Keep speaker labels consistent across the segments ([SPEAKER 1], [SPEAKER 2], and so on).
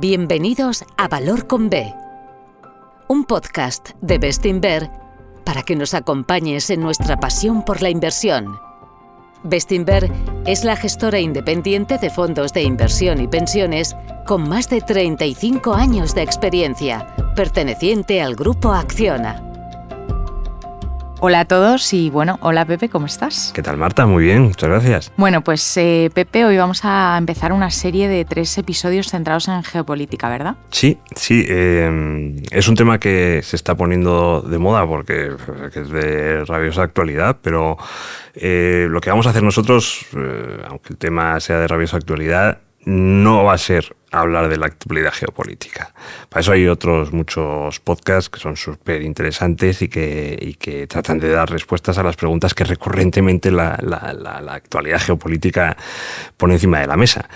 [SPEAKER 1] Bienvenidos a Valor con B, un podcast de Bestinver para que nos acompañes en nuestra pasión por la inversión. Bestinver es la gestora independiente de fondos de inversión y pensiones con más de 35 años de experiencia, perteneciente al Grupo Acciona.
[SPEAKER 2] Hola a todos y hola Pepe, ¿cómo estás?
[SPEAKER 3] ¿Qué tal, Marta? Muy bien, muchas gracias.
[SPEAKER 2] Bueno, pues Pepe, hoy vamos a empezar una serie de 3 episodios centrados en geopolítica, ¿verdad?
[SPEAKER 3] Sí, es un tema que se está poniendo de moda porque es de rabiosa actualidad, pero lo que vamos a hacer nosotros, aunque el tema sea de rabiosa actualidad, no va a ser hablar de la actualidad geopolítica. Para eso hay otros muchos podcasts que son súper interesantes y que tratan de dar respuestas a las preguntas que recurrentemente la actualidad geopolítica pone encima de la mesa.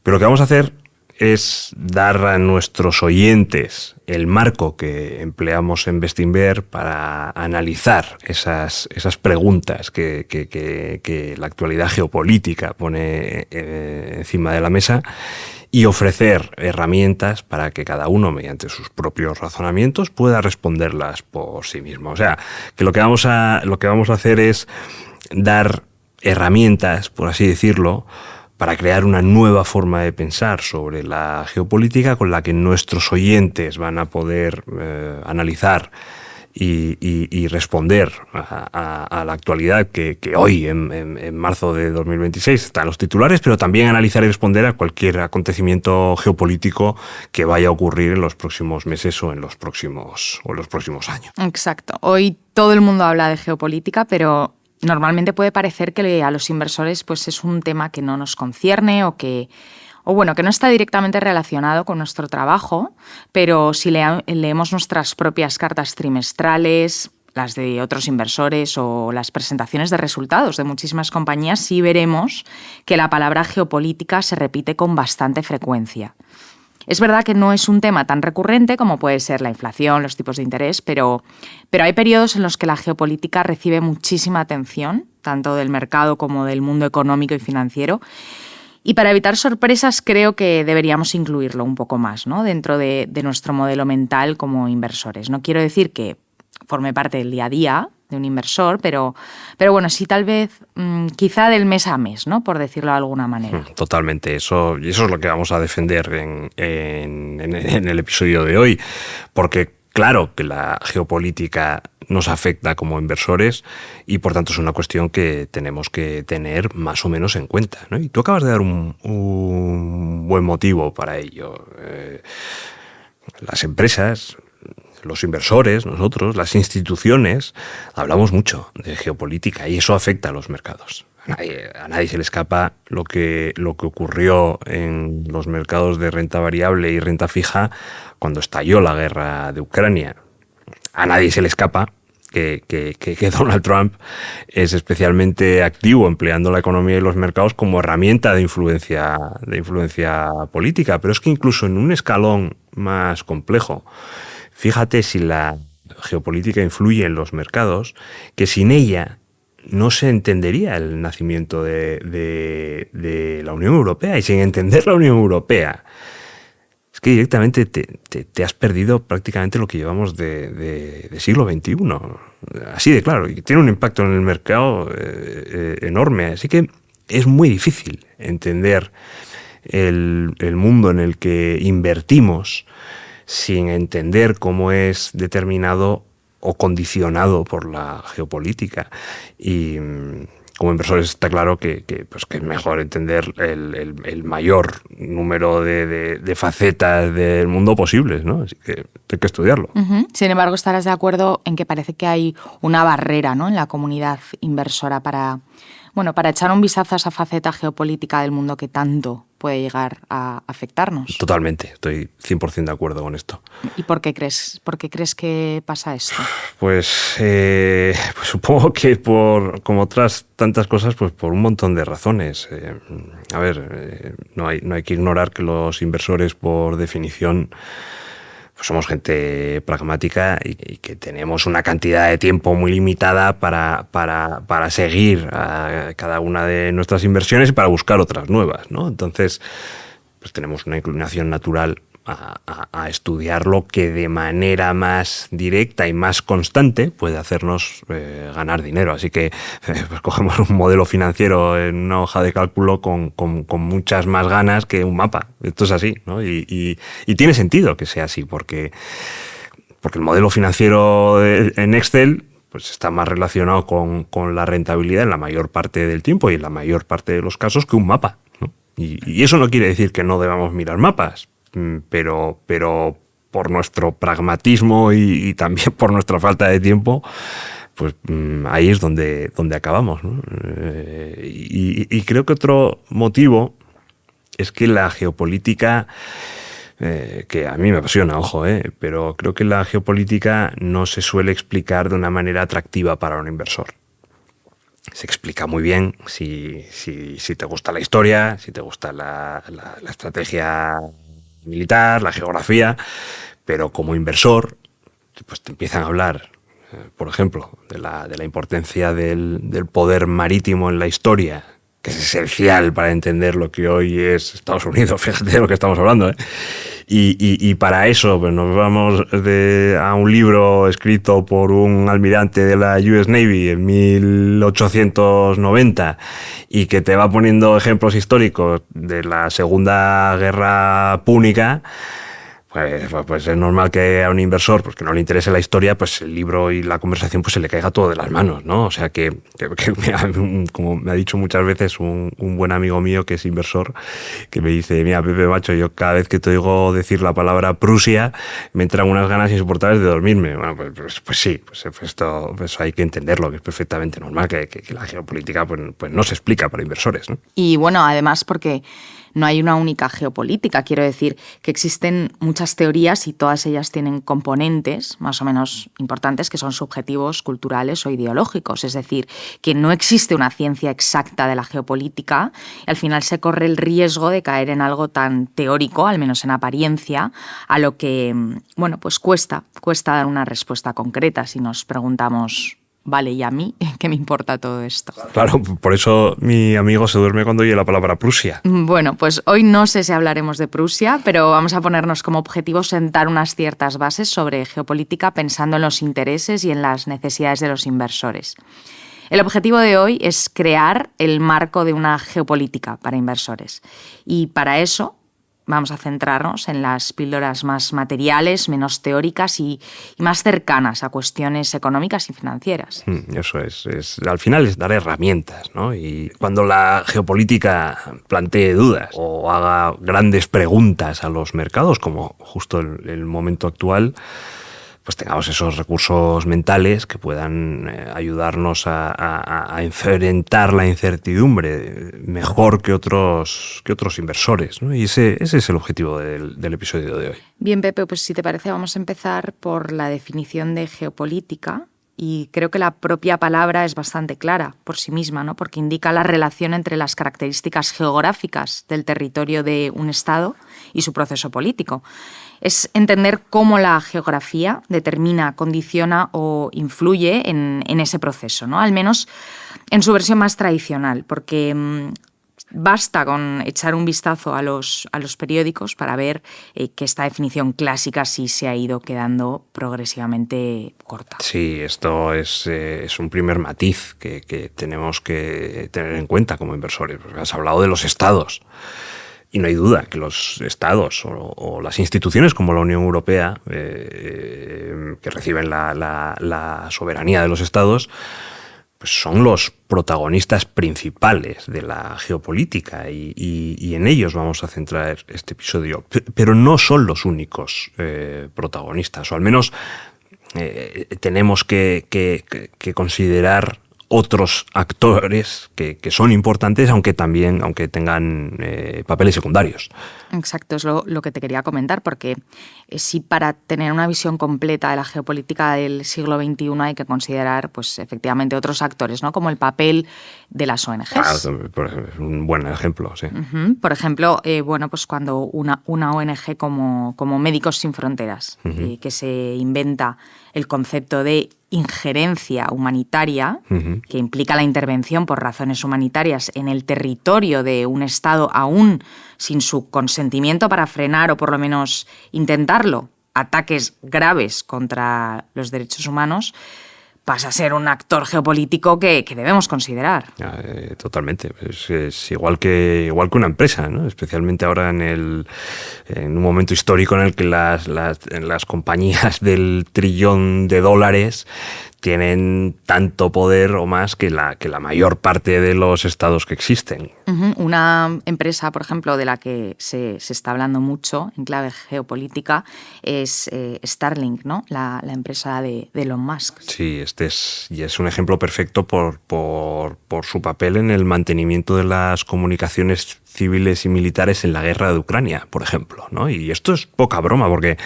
[SPEAKER 3] Pero lo que vamos a hacer es dar a nuestros oyentes el marco que empleamos en Bestinver para analizar esas preguntas que la actualidad geopolítica pone encima de la mesa y ofrecer herramientas para que cada uno, mediante sus propios razonamientos, pueda responderlas por sí mismo. O sea, que lo que vamos a hacer es dar herramientas, por así decirlo, para crear una nueva forma de pensar sobre la geopolítica con la que nuestros oyentes van a poder analizar y responder a la actualidad que hoy, en marzo de 2026, están los titulares, pero también analizar y responder a cualquier acontecimiento geopolítico que vaya a ocurrir en los próximos meses o en los próximos años.
[SPEAKER 2] Exacto. Hoy todo el mundo habla de geopolítica, pero normalmente puede parecer que a los inversores pues es un tema que no nos concierne o que no está directamente relacionado con nuestro trabajo, pero si leemos nuestras propias cartas trimestrales, las de otros inversores o las presentaciones de resultados de muchísimas compañías, sí veremos que la palabra geopolítica se repite con bastante frecuencia. Es verdad que no es un tema tan recurrente como puede ser la inflación, los tipos de interés, pero hay periodos en los que la geopolítica recibe muchísima atención, tanto del mercado como del mundo económico y financiero. Y para evitar sorpresas creo que deberíamos incluirlo un poco más, ¿no?, dentro de nuestro modelo mental como inversores. No quiero decir que forme parte del día a día de un inversor, pero sí tal vez quizá del mes a mes, ¿no?, por decirlo de alguna manera.
[SPEAKER 3] Totalmente, eso es lo que vamos a defender en el episodio de hoy, porque claro que la geopolítica nos afecta como inversores y por tanto es una cuestión que tenemos que tener más o menos en cuenta, ¿no? Y tú acabas de dar un buen motivo para ello. Las empresas, los inversores, nosotros, las instituciones, hablamos mucho de geopolítica y eso afecta a los mercados. A nadie se le escapa lo que ocurrió en los mercados de renta variable y renta fija cuando estalló la guerra de Ucrania. A nadie se le escapa que Donald Trump es especialmente activo empleando la economía y los mercados como herramienta de influencia política. Pero es que incluso en un escalón más complejo, fíjate si la geopolítica influye en los mercados, que sin ella no se entendería el nacimiento de la Unión Europea. Y sin entender la Unión Europea, es que directamente te has perdido prácticamente lo que llevamos de siglo XXI. Así de claro. Y tiene un impacto en el mercado enorme. Así que es muy difícil entender el mundo en el que invertimos sin entender cómo es determinado o condicionado por la geopolítica. Y como inversores está claro que es mejor entender el mayor número de facetas del mundo posibles, ¿no? Así que hay que estudiarlo.
[SPEAKER 2] Uh-huh. Sin embargo, estarás de acuerdo en que parece que hay una barrera, ¿no?, en la comunidad inversora para echar un vistazo a esa faceta geopolítica del mundo que tanto puede llegar a afectarnos.
[SPEAKER 3] Totalmente, estoy 100% de acuerdo con esto.
[SPEAKER 2] ¿Y por qué crees que pasa esto?
[SPEAKER 3] Pues supongo que como otras tantas cosas, pues por un montón de razones. No hay que ignorar que los inversores, por definición, pues somos gente pragmática y que tenemos una cantidad de tiempo muy limitada para seguir a cada una de nuestras inversiones y para buscar otras nuevas, ¿no? Entonces, pues tenemos una inclinación natural a estudiar lo que de manera más directa y más constante puede hacernos ganar dinero. Así que pues cogemos un modelo financiero en una hoja de cálculo con muchas más ganas que un mapa. Esto es así, ¿no? Y tiene sentido que sea así, porque el modelo financiero en Excel pues está más relacionado con la rentabilidad en la mayor parte del tiempo y en la mayor parte de los casos que un mapa, ¿no? Y eso no quiere decir que no debamos mirar mapas, pero por nuestro pragmatismo y también por nuestra falta de tiempo, pues ahí es donde acabamos, ¿no? Y creo que otro motivo es que la geopolítica, que a mí me apasiona, ojo, pero creo que la geopolítica no se suele explicar de una manera atractiva para un inversor. Se explica muy bien si te gusta la historia, si te gusta la estrategia militar, la geografía, pero como inversor pues te empiezan a hablar, por ejemplo, de la importancia del poder marítimo en la historia, que es esencial para entender lo que hoy es Estados Unidos, fíjate de lo que estamos hablando, ¿eh? Y para eso pues nos vamos a un libro escrito por un almirante de la US Navy en 1890 y que te va poniendo ejemplos históricos de la Segunda Guerra Púnica. Pues es normal que a un inversor pues que no le interese la historia, pues el libro y la conversación pues se le caiga todo de las manos, ¿no? O sea que como me ha dicho muchas veces un buen amigo mío que es inversor, que me dice, mira, Pepe, macho, yo cada vez que te oigo decir la palabra Prusia me entran unas ganas insoportables de dormirme. Bueno, pues sí, esto pues hay que entenderlo, que es perfectamente normal, que la geopolítica pues no se explica para inversores, ¿no?
[SPEAKER 2] Y bueno, además porque no hay una única geopolítica, quiero decir que existen muchas teorías y todas ellas tienen componentes más o menos importantes que son subjetivos, culturales o ideológicos, es decir, que no existe una ciencia exacta de la geopolítica y al final se corre el riesgo de caer en algo tan teórico, al menos en apariencia, a lo que, bueno, pues cuesta dar una respuesta concreta si nos preguntamos, vale, ¿y a mí qué me importa todo esto?
[SPEAKER 3] Claro, por eso mi amigo se duerme cuando oye la palabra Prusia.
[SPEAKER 2] Bueno, pues hoy no sé si hablaremos de Prusia, pero vamos a ponernos como objetivo sentar unas ciertas bases sobre geopolítica pensando en los intereses y en las necesidades de los inversores. El objetivo de hoy es crear el marco de una geopolítica para inversores. Y para eso vamos a centrarnos en las píldoras más materiales, menos teóricas y más cercanas a cuestiones económicas y financieras.
[SPEAKER 3] Eso al final es dar herramientas, ¿no? Y cuando la geopolítica plantee dudas o haga grandes preguntas a los mercados, como justo el momento actual, pues tengamos esos recursos mentales que puedan ayudarnos a enfrentar la incertidumbre mejor que otros inversores, ¿no? Y ese es el objetivo del episodio de hoy.
[SPEAKER 2] Bien, Pepe, pues si te parece vamos a empezar por la definición de geopolítica. Y creo que la propia palabra es bastante clara por sí misma, ¿no? Porque indica la relación entre las características geográficas del territorio de un Estado y su proceso político. Es entender cómo la geografía determina, condiciona o influye en ese proceso, ¿no? Al menos en su versión más tradicional, porque basta con echar un vistazo a los periódicos para ver que esta definición clásica sí se ha ido quedando progresivamente corta.
[SPEAKER 3] Sí, esto es un primer matiz que tenemos que tener en cuenta como inversores. Has hablado de los estados. Y no hay duda que los estados o las instituciones como la Unión Europea, que reciben la soberanía de los estados, pues son los protagonistas principales de la geopolítica y en ellos vamos a centrar este episodio. Pero no son los únicos protagonistas, o al menos tenemos que considerar otros actores que son importantes, aunque tengan papeles secundarios.
[SPEAKER 2] Exacto, es lo que te quería comentar, porque si para tener una visión completa de la geopolítica del siglo XXI hay que considerar, pues efectivamente, otros actores, ¿no? Como el papel de las ONGs.
[SPEAKER 3] Es un buen ejemplo, sí.
[SPEAKER 2] Por ejemplo, pues cuando una ONG como Médicos Sin Fronteras, que se inventa el concepto de injerencia humanitaria, que implica la intervención por razones humanitarias en el territorio de un Estado aún sin su consentimiento para frenar o por lo menos intentarlo, ataques graves contra los derechos humanos, pasa a ser un actor geopolítico que debemos considerar.
[SPEAKER 3] Totalmente. Es igual que una empresa, ¿no? Especialmente ahora en un momento histórico en el que las compañías del trillón de dólares tienen tanto poder o más que la mayor parte de los estados que existen.
[SPEAKER 2] Una empresa, por ejemplo, de la que se está hablando mucho en clave geopolítica es Starlink, ¿no? La empresa de Elon Musk.
[SPEAKER 3] Sí, es un ejemplo perfecto por su papel en el mantenimiento de las comunicaciones civiles y militares en la guerra de Ucrania, por ejemplo, ¿no? Y esto es poca broma porque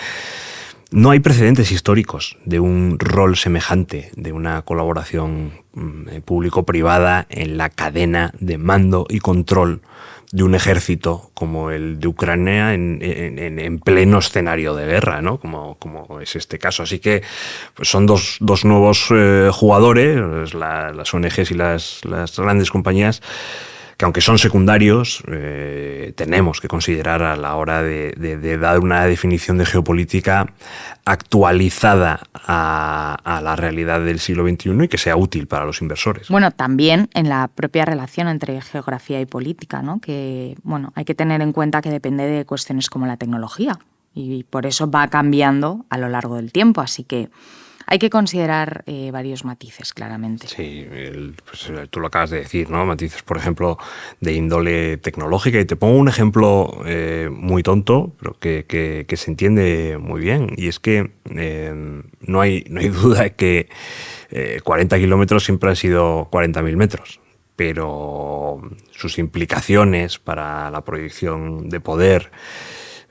[SPEAKER 3] no hay precedentes históricos de un rol semejante, de una colaboración público-privada en la cadena de mando y control de un ejército como el de Ucrania en pleno escenario de guerra, ¿no? Como es este caso. Así que pues son dos nuevos jugadores, las ONGs y las grandes compañías, que aunque son secundarios, tenemos que considerar a la hora de dar una definición de geopolítica actualizada a la realidad del siglo XXI y que sea útil para los inversores.
[SPEAKER 2] Bueno, también en la propia relación entre geografía y política, ¿no? Que, bueno, hay que tener en cuenta que depende de cuestiones como la tecnología y por eso va cambiando a lo largo del tiempo, así que hay que considerar varios matices, claramente.
[SPEAKER 3] Sí, pues tú lo acabas de decir, ¿no? Matices, por ejemplo, de índole tecnológica. Y te pongo un ejemplo muy tonto, pero que se entiende muy bien. Y es que no hay duda de que 40 kilómetros siempre han sido 40.000 metros. Pero sus implicaciones para la proyección de poder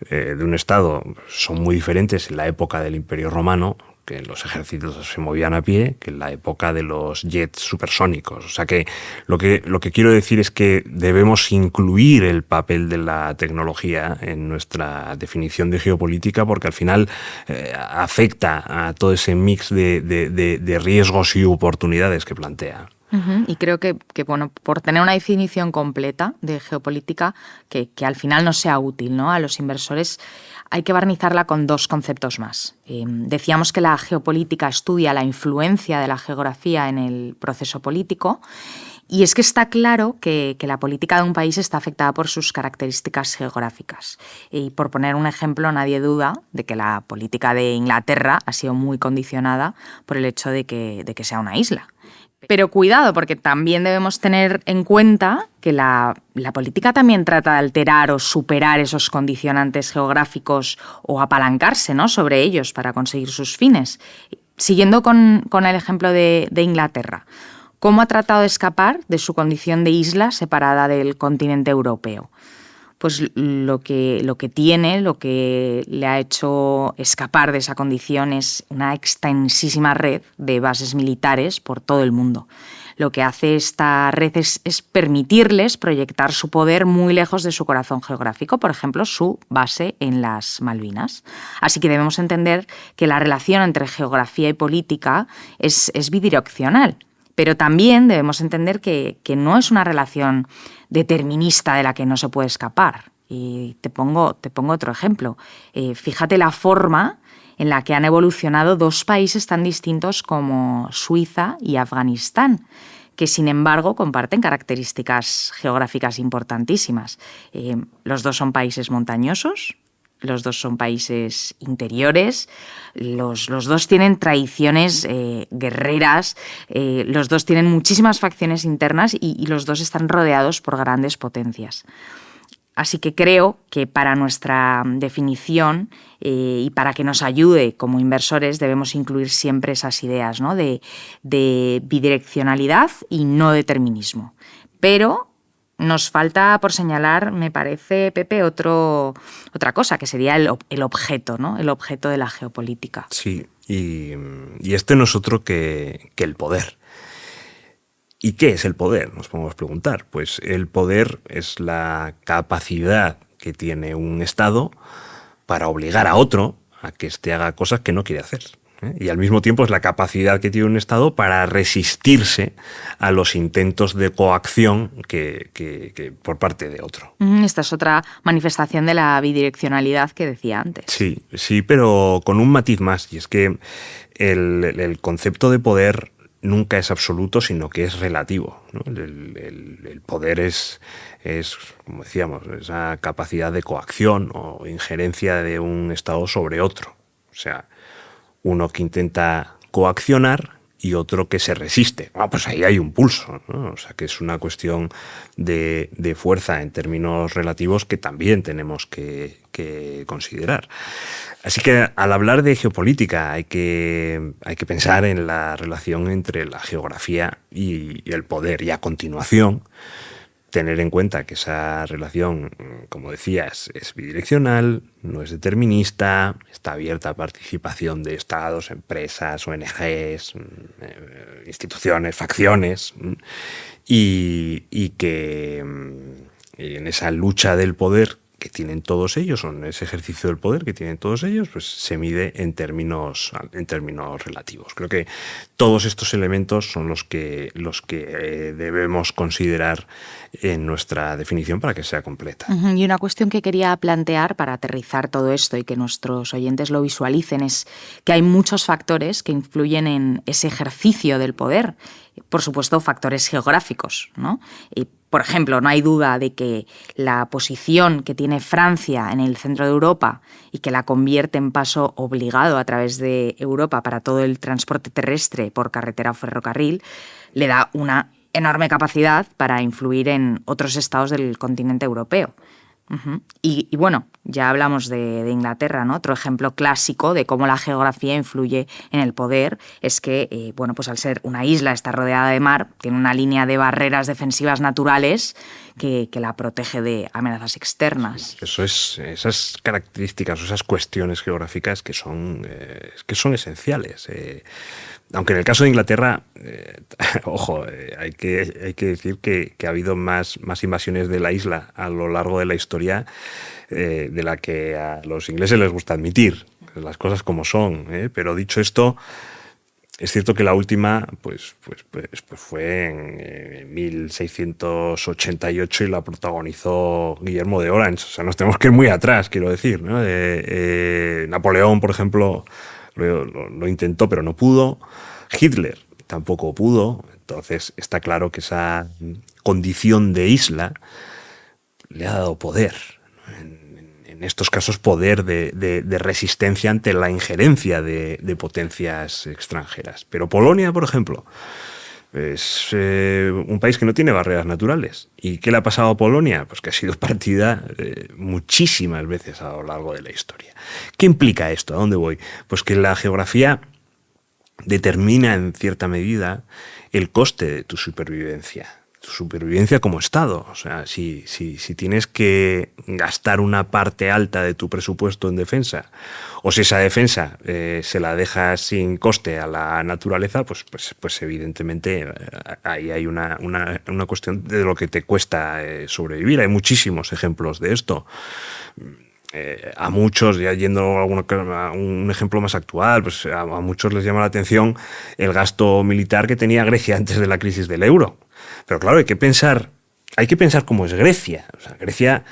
[SPEAKER 3] de un Estado son muy diferentes en la época del Imperio Romano, que los ejércitos se movían a pie, que en la época de los jets supersónicos. O sea que lo que quiero decir es que debemos incluir el papel de la tecnología en nuestra definición de geopolítica, porque al final afecta a todo ese mix de riesgos y oportunidades que plantea.
[SPEAKER 2] Y creo que, bueno, por tener una definición completa de geopolítica que al final nos sea útil, ¿no? A los inversores, hay que barnizarla con dos conceptos más. Decíamos que la geopolítica estudia la influencia de la geografía en el proceso político, y es que está claro que la política de un país está afectada por sus características geográficas. Y por poner un ejemplo, nadie duda de que la política de Inglaterra ha sido muy condicionada por el hecho de que sea una isla. Pero cuidado, porque también debemos tener en cuenta que la política también trata de alterar o superar esos condicionantes geográficos o apalancarse, ¿no?, sobre ellos para conseguir sus fines. Siguiendo con el ejemplo de Inglaterra, ¿cómo ha tratado de escapar de su condición de isla separada del continente europeo? Pues lo que le ha hecho escapar de esa condición es una extensísima red de bases militares por todo el mundo. Lo que hace esta red es permitirles proyectar su poder muy lejos de su corazón geográfico, por ejemplo, su base en las Malvinas. Así que debemos entender que la relación entre geografía y política es bidireccional. Pero también debemos entender que no es una relación determinista de la que no se puede escapar. Y te pongo otro ejemplo. Fíjate la forma en la que han evolucionado dos países tan distintos como Suiza y Afganistán, que sin embargo comparten características geográficas importantísimas. Los dos son países montañosos, los dos son países interiores, los dos tienen tradiciones guerreras, los dos tienen muchísimas facciones internas y los dos están rodeados por grandes potencias. Así que creo que para nuestra definición y para que nos ayude como inversores debemos incluir siempre esas ideas, ¿no?, de bidireccionalidad y no determinismo. Pero nos falta por señalar, me parece, Pepe, otra cosa, que sería el objeto, ¿no?, el objeto de la geopolítica.
[SPEAKER 3] Sí, y este no es otro que el poder. ¿Y qué es el poder? Nos podemos preguntar. Pues el poder es la capacidad que tiene un Estado para obligar a otro a que éste haga cosas que no quiere hacer. Y al mismo tiempo es la capacidad que tiene un Estado para resistirse a los intentos de coacción que por parte de otro.
[SPEAKER 2] Esta es otra manifestación de la bidireccionalidad que decía antes.
[SPEAKER 3] Sí, pero con un matiz más, y es que el concepto de poder nunca es absoluto, sino que es relativo, ¿no? El poder es, como decíamos, esa capacidad de coacción o injerencia de un Estado sobre otro. O sea, uno que intenta coaccionar y otro que se resiste. Pues ahí hay un pulso, ¿no? O sea, que es una cuestión de fuerza en términos relativos que también tenemos que considerar. Así que al hablar de geopolítica hay que pensar en la relación entre la geografía y el poder. Y a continuación, tener en cuenta que esa relación, como decías, es bidireccional, no es determinista, está abierta a participación de estados, empresas, ONGs, instituciones, facciones, y que en esa lucha del poder que tienen todos ellos, o en ese ejercicio del poder que tienen todos ellos, pues se mide en términos relativos. Creo que todos estos elementos son los que debemos considerar en nuestra definición para que sea completa.
[SPEAKER 2] Y una cuestión que quería plantear para aterrizar todo esto y que nuestros oyentes lo visualicen es que hay muchos factores que influyen en ese ejercicio del poder. Por supuesto, factores geográficos, ¿no? Y, por ejemplo, no hay duda de que la posición que tiene Francia en el centro de Europa y que la convierte en paso obligado a través de Europa para todo el transporte terrestre por carretera o ferrocarril, le da una enorme capacidad para influir en otros estados del continente europeo. Y bueno, ya hablamos de Inglaterra, ¿no? Otro ejemplo clásico de cómo la geografía influye en el poder es que, pues al ser una isla, está rodeada de mar, tiene una línea de barreras defensivas naturales que la protege de amenazas externas.
[SPEAKER 3] Esas características o esas cuestiones geográficas que son esenciales. Aunque en el caso de Inglaterra, ojo, hay que decir que ha habido más invasiones de la isla a lo largo de la historia de la que a los ingleses les gusta admitir, las cosas como son. Pero dicho esto, es cierto que la última pues fue en 1688 y la protagonizó Guillermo de Orange. O sea, nos tenemos que ir muy atrás, quiero decir, ¿no? Napoleón, por ejemplo, lo intentó, pero no pudo. Hitler tampoco pudo. Entonces está claro que esa condición de isla le ha dado poder. En estos casos, poder de resistencia ante la injerencia de potencias extranjeras. Pero Polonia, por ejemplo, es un país que no tiene barreras naturales. ¿Y qué le ha pasado a Polonia? Pues que ha sido partida muchísimas veces a lo largo de la historia. ¿Qué implica esto? ¿A dónde voy? Pues que la geografía determina en cierta medida el coste de tu supervivencia como Estado. O sea, si tienes que gastar una parte alta de tu presupuesto en defensa, o si esa defensa se la dejas sin coste a la naturaleza, pues evidentemente ahí hay una cuestión de lo que te cuesta sobrevivir. Hay muchísimos ejemplos de esto. A muchos, ya yendo a un ejemplo más actual, pues a muchos les llama la atención el gasto militar que tenía Grecia antes de la crisis del euro. Pero claro, hay que pensar cómo es Grecia. O sea, Grecia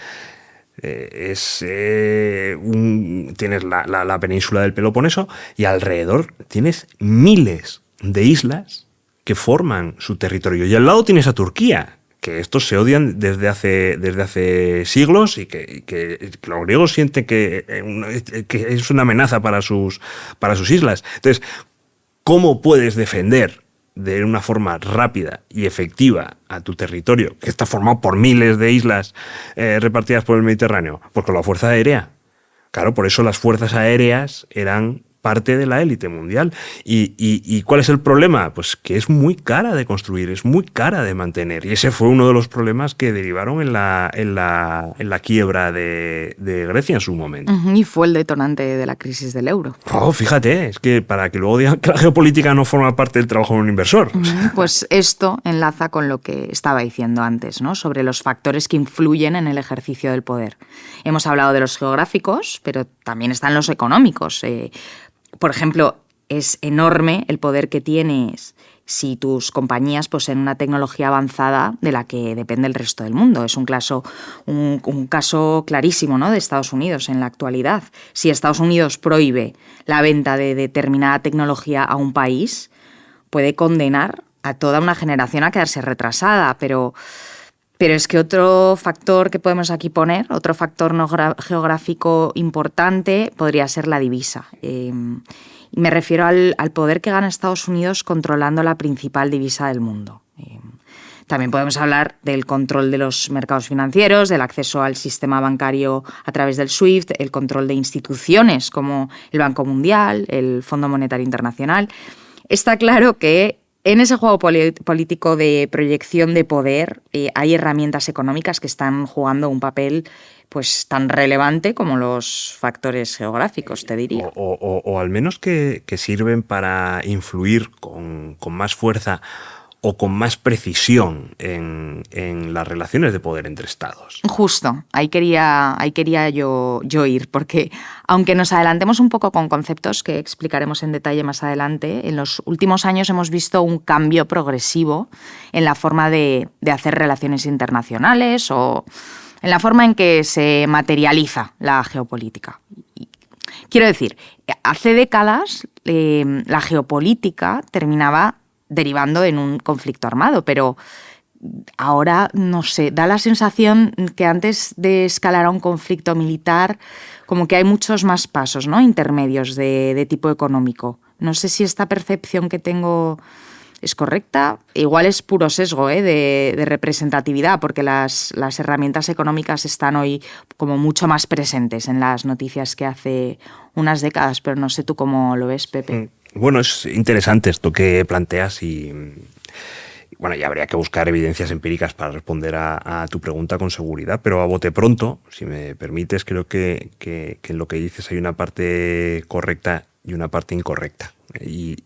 [SPEAKER 3] tienes la península del Peloponeso y alrededor tienes miles de islas que forman su territorio. Y al lado tienes a Turquía, que estos se odian desde hace siglos y que los griegos sienten que es una amenaza para sus islas. Entonces, ¿cómo puedes defender de una forma rápida y efectiva a tu territorio, que está formado por miles de islas repartidas por el Mediterráneo? Pues con la fuerza aérea. Claro, por eso las fuerzas aéreas eran parte de la élite mundial. ¿Y cuál es el problema? Pues que es muy cara de construir, es muy cara de mantener. Y ese fue uno de los problemas que derivaron en la quiebra de Grecia en su momento.
[SPEAKER 2] Y fue el detonante de la crisis del euro.
[SPEAKER 3] Fíjate, es que para que luego digan que la geopolítica no forma parte del trabajo de un inversor.
[SPEAKER 2] Pues esto enlaza con lo que estaba diciendo antes, ¿no? Sobre los factores que influyen en el ejercicio del poder. Hemos hablado de los geográficos, pero también están los económicos. Por ejemplo, es enorme el poder que tienes si tus compañías poseen una tecnología avanzada de la que depende el resto del mundo. Es un caso clarísimo, ¿no?, de Estados Unidos en la actualidad. Si Estados Unidos prohíbe la venta de determinada tecnología a un país, puede condenar a toda una generación a quedarse retrasada, pero es que otro factor que podemos aquí poner, otro factor no geográfico importante, podría ser la divisa. Me refiero al poder que gana Estados Unidos controlando la principal divisa del mundo. También podemos hablar del control de los mercados financieros, del acceso al sistema bancario a través del SWIFT, el control de instituciones como el Banco Mundial, el Fondo Monetario Internacional. Está claro que en ese juego político de proyección de poder hay herramientas económicas que están jugando un papel pues tan relevante como los factores geográficos, te diría.
[SPEAKER 3] O al menos que sirven para influir con más fuerza o con más precisión en las relaciones de poder entre estados.
[SPEAKER 2] Justo, ahí quería yo ir, porque aunque nos adelantemos un poco con conceptos que explicaremos en detalle más adelante, en los últimos años hemos visto un cambio progresivo en la forma de hacer relaciones internacionales o en la forma en que se materializa la geopolítica. Quiero decir, hace décadas la geopolítica terminaba derivando en un conflicto armado, pero ahora, no sé, da la sensación que antes de escalar a un conflicto militar, como que hay muchos más pasos, ¿no?, intermedios de tipo económico. No sé si esta percepción que tengo es correcta. Igual es puro sesgo de representatividad, porque las herramientas económicas están hoy como mucho más presentes en las noticias que hace unas décadas, pero no sé tú cómo lo ves, Pepe.
[SPEAKER 3] Bueno, es interesante esto que planteas y bueno, ya habría que buscar evidencias empíricas para responder a tu pregunta con seguridad, pero a bote pronto, si me permites, creo que en lo que dices hay una parte correcta y una parte incorrecta. ¿Y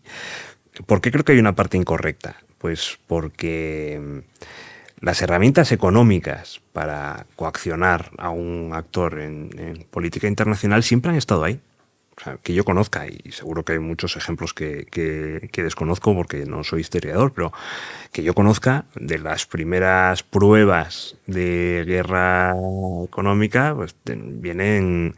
[SPEAKER 3] por qué creo que hay una parte incorrecta? Pues porque las herramientas económicas para coaccionar a un actor en política internacional siempre han estado ahí. O sea, que yo conozca, y seguro que hay muchos ejemplos que desconozco porque no soy historiador, pero que yo conozca, de las primeras pruebas de guerra económica, pues vienen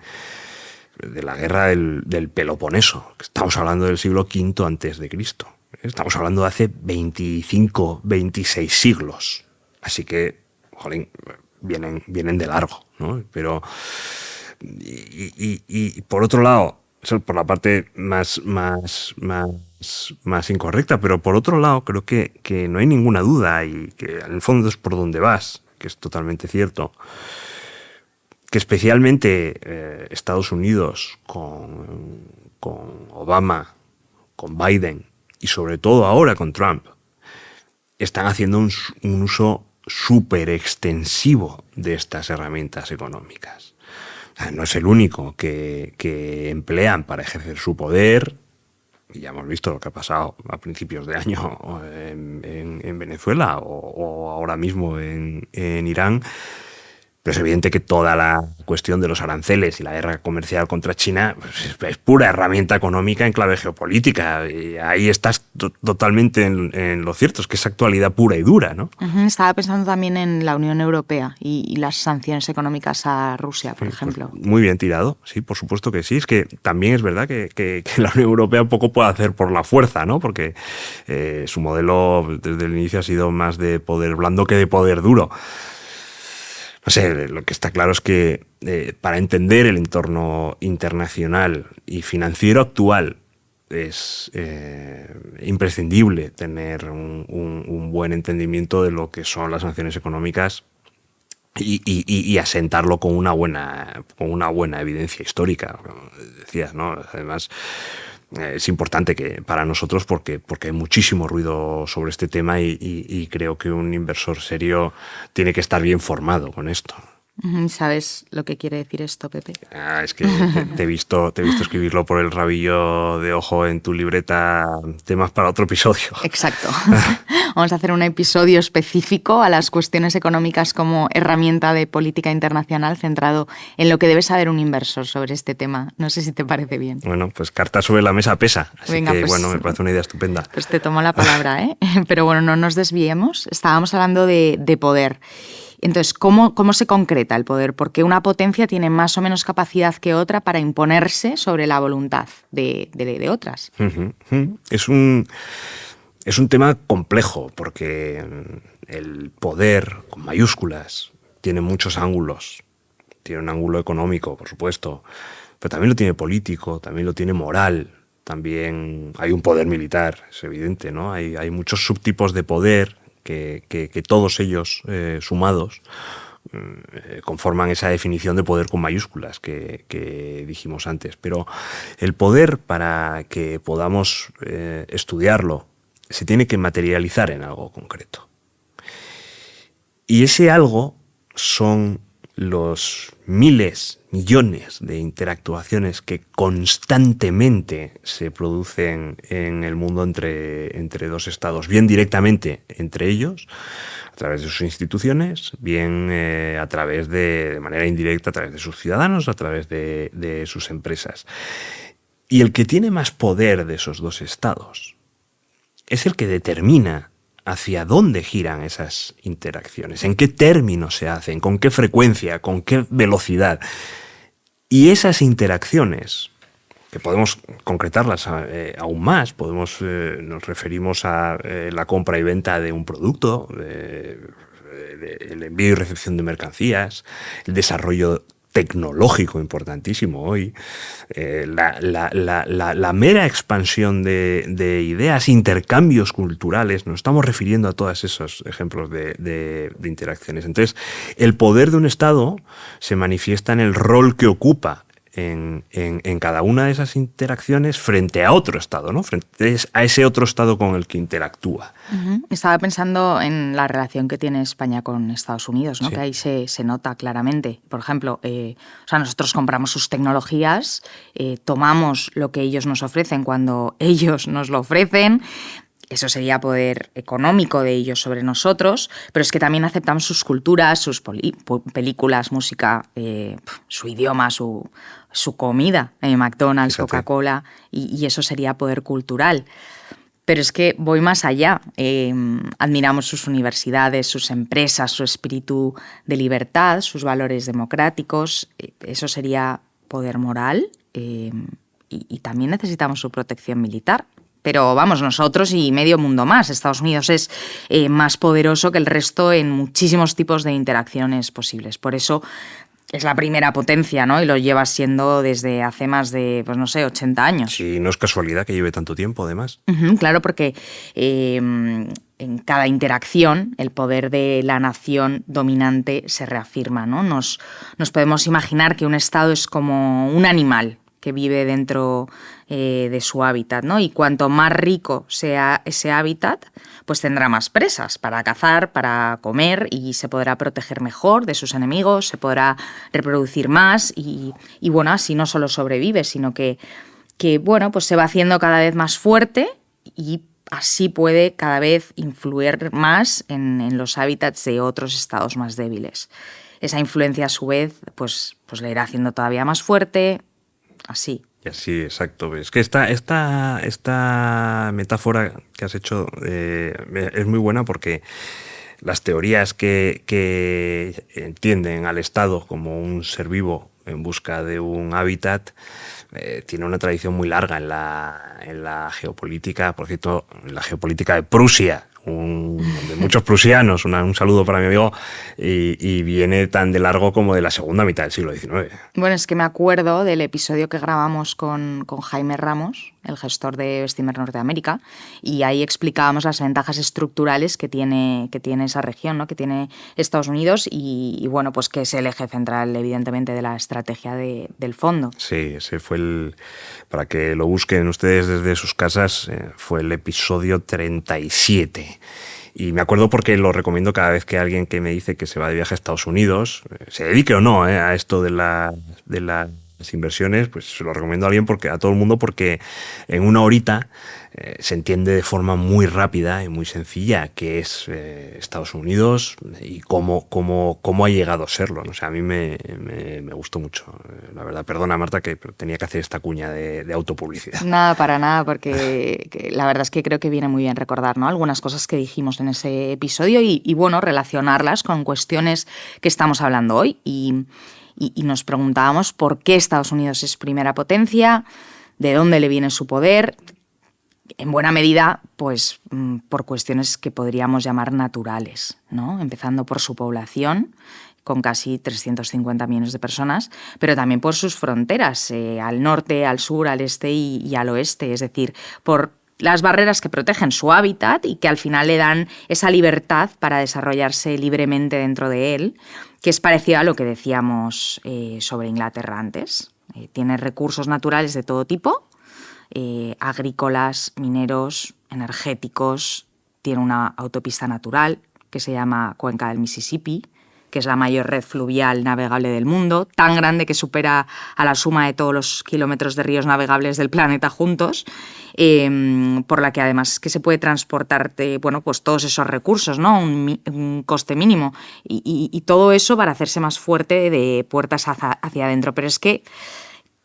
[SPEAKER 3] de la guerra del Peloponeso. Estamos hablando del siglo V antes de Cristo. Estamos hablando de hace 25, 26 siglos. Así que, jolín, vienen de largo, ¿no? Pero y por otro lado, eso por la parte más incorrecta, pero por otro lado creo que no hay ninguna duda, y que en el fondo es por donde vas, que es totalmente cierto, que especialmente Estados Unidos con Obama, con Biden y sobre todo ahora con Trump, están haciendo un uso súper extensivo de estas herramientas económicas. O sea, no es el único que emplean para ejercer su poder, y ya hemos visto lo que ha pasado a principios de año en Venezuela o ahora mismo en Irán. Pero es evidente que toda la cuestión de los aranceles y la guerra comercial contra China pues, es pura herramienta económica en clave geopolítica. Y ahí estás totalmente en lo cierto, es que es actualidad pura y dura, ¿no?
[SPEAKER 2] Estaba pensando también en la Unión Europea y las sanciones económicas a Rusia, por ejemplo.
[SPEAKER 3] Pues muy bien tirado, sí, por supuesto que sí. Es que también es verdad que la Unión Europea poco puede hacer por la fuerza, ¿no? Porque su modelo desde el inicio ha sido más de poder blando que de poder duro. No sé, lo que está claro es que para entender el entorno internacional y financiero actual es imprescindible tener un buen entendimiento de lo que son las sanciones económicas y asentarlo con una buena evidencia histórica, como decías, ¿no? Además, es importante que para nosotros porque hay muchísimo ruido sobre este tema y creo que un inversor serio tiene que estar bien formado con esto.
[SPEAKER 2] ¿Sabes lo que quiere decir esto, Pepe?
[SPEAKER 3] Es que te he visto escribirlo por el rabillo de ojo en tu libreta, temas para otro episodio.
[SPEAKER 2] Exacto. Vamos a hacer un episodio específico a las cuestiones económicas como herramienta de política internacional, centrado en lo que debe saber un inversor sobre este tema. No sé si te parece bien.
[SPEAKER 3] Bueno, pues carta sobre la mesa pesa. Así
[SPEAKER 2] Venga,
[SPEAKER 3] que,
[SPEAKER 2] pues,
[SPEAKER 3] bueno, me parece una idea estupenda.
[SPEAKER 2] Pues te tomo la palabra, ¿eh? Pero bueno, no nos desviemos. Estábamos hablando de poder. Entonces, ¿cómo se concreta el poder? Porque una potencia tiene más o menos capacidad que otra para imponerse sobre la voluntad de otras.
[SPEAKER 3] Es un tema complejo porque el poder, con mayúsculas, tiene muchos ángulos. Tiene un ángulo económico, por supuesto, pero también lo tiene político, también lo tiene moral, también hay un poder militar, es evidente, ¿no? Hay muchos subtipos de poder que todos ellos sumados conforman esa definición de poder con mayúsculas que dijimos antes. Pero el poder, para que podamos estudiarlo, se tiene que materializar en algo concreto. Y ese algo son los miles, millones de interactuaciones que constantemente se producen en el mundo entre dos estados, bien directamente entre ellos, a través de sus instituciones, bien a través de manera indirecta, a través de sus ciudadanos, a través de sus empresas. Y el que tiene más poder de esos dos estados es el que determina hacia dónde giran esas interacciones, en qué términos se hacen, con qué frecuencia, con qué velocidad. Y esas interacciones, que podemos concretarlas aún más, nos referimos a la compra y venta de un producto, el envío y recepción de mercancías, el desarrollo tecnológico importantísimo hoy, la mera expansión de ideas, intercambios culturales, nos estamos refiriendo a todos esos ejemplos de interacciones. Entonces, el poder de un Estado se manifiesta en el rol que ocupa en cada una de esas interacciones frente a otro Estado, ¿no? Frente a ese otro Estado con el que interactúa.
[SPEAKER 2] Estaba pensando en la relación que tiene España con Estados Unidos, ¿no?
[SPEAKER 3] Sí.
[SPEAKER 2] Que ahí se nota claramente. Por ejemplo, nosotros compramos sus tecnologías, tomamos lo que ellos nos ofrecen cuando ellos nos lo ofrecen. Eso sería poder económico de ellos sobre nosotros, pero es que también aceptamos sus culturas, sus películas, música, su idioma, su comida, McDonald's,
[SPEAKER 3] Fíjate.
[SPEAKER 2] Coca-Cola, y eso sería poder cultural. Pero es que voy más allá. Admiramos sus universidades, sus empresas, su espíritu de libertad, sus valores democráticos. Eso sería poder moral. Y también necesitamos su protección militar. Pero vamos, nosotros y medio mundo más. Estados Unidos es más poderoso que el resto en muchísimos tipos de interacciones posibles. Por eso es la primera potencia, ¿no? Y lo lleva siendo desde hace más de, 80 años.
[SPEAKER 3] Sí, no es casualidad que lleve tanto tiempo, además.
[SPEAKER 2] Claro, porque en cada interacción el poder de la nación dominante se reafirma, ¿no? Nos podemos imaginar que un Estado es como un animal que vive dentro de su hábitat, ¿no? Y cuanto más rico sea ese hábitat, pues tendrá más presas para cazar, para comer, y se podrá proteger mejor de sus enemigos, se podrá reproducir más y bueno, así no solo sobrevive, sino que bueno, pues se va haciendo cada vez más fuerte y así puede cada vez influir más en los hábitats de otros estados más débiles. Esa influencia, a su vez, pues le irá haciendo todavía más fuerte. Así.
[SPEAKER 3] Y así, exacto. Es que esta metáfora que has hecho es muy buena porque las teorías que entienden al Estado como un ser vivo en busca de un hábitat tienen una tradición muy larga en la geopolítica. Por cierto, en la geopolítica de Prusia, de muchos prusianos, un saludo para mi amigo, y viene tan de largo como de la segunda mitad del siglo XIX.
[SPEAKER 2] Bueno, es que me acuerdo del episodio que grabamos con Jaime Ramos, el gestor de Bestinver Norteamérica, y ahí explicábamos las ventajas estructurales que tiene esa región, ¿no? Que tiene Estados Unidos y bueno, pues que es el eje central, evidentemente, de la estrategia del fondo.
[SPEAKER 3] Sí, ese fue para que lo busquen ustedes desde sus casas, fue el episodio 37. Y me acuerdo porque lo recomiendo cada vez que alguien que me dice que se va de viaje a Estados Unidos, se dedique o no a esto de las inversiones, pues se lo recomiendo a todo el mundo, porque en una horita se entiende de forma muy rápida y muy sencilla qué es Estados Unidos y cómo ha llegado a serlo, ¿no? O sea, a mí me gustó mucho, la verdad. Perdona, Marta, que tenía que hacer esta cuña de autopublicidad.
[SPEAKER 2] Nada, para nada, porque la verdad es que creo que viene muy bien recordar, ¿no?, algunas cosas que dijimos en ese episodio y bueno, relacionarlas con cuestiones que estamos hablando hoy. Y nos preguntábamos por qué Estados Unidos es primera potencia, de dónde le viene su poder. En buena medida, pues por cuestiones que podríamos llamar naturales, ¿no? Empezando por su población, con casi 350 millones de personas, pero también por sus fronteras, al norte, al sur, al este y al oeste, es decir, por las barreras que protegen su hábitat y que al final le dan esa libertad para desarrollarse libremente dentro de él, que es parecido a lo que decíamos sobre Inglaterra antes. Tiene recursos naturales de todo tipo, agrícolas, mineros, energéticos. Tiene una autopista natural que se llama Cuenca del Mississippi, que es la mayor red fluvial navegable del mundo, tan grande que supera a la suma de todos los kilómetros de ríos navegables del planeta juntos, por la que además que se puede transportar pues todos esos recursos, ¿no?, un coste mínimo, y todo eso para hacerse más fuerte de puertas hacia adentro. Pero es que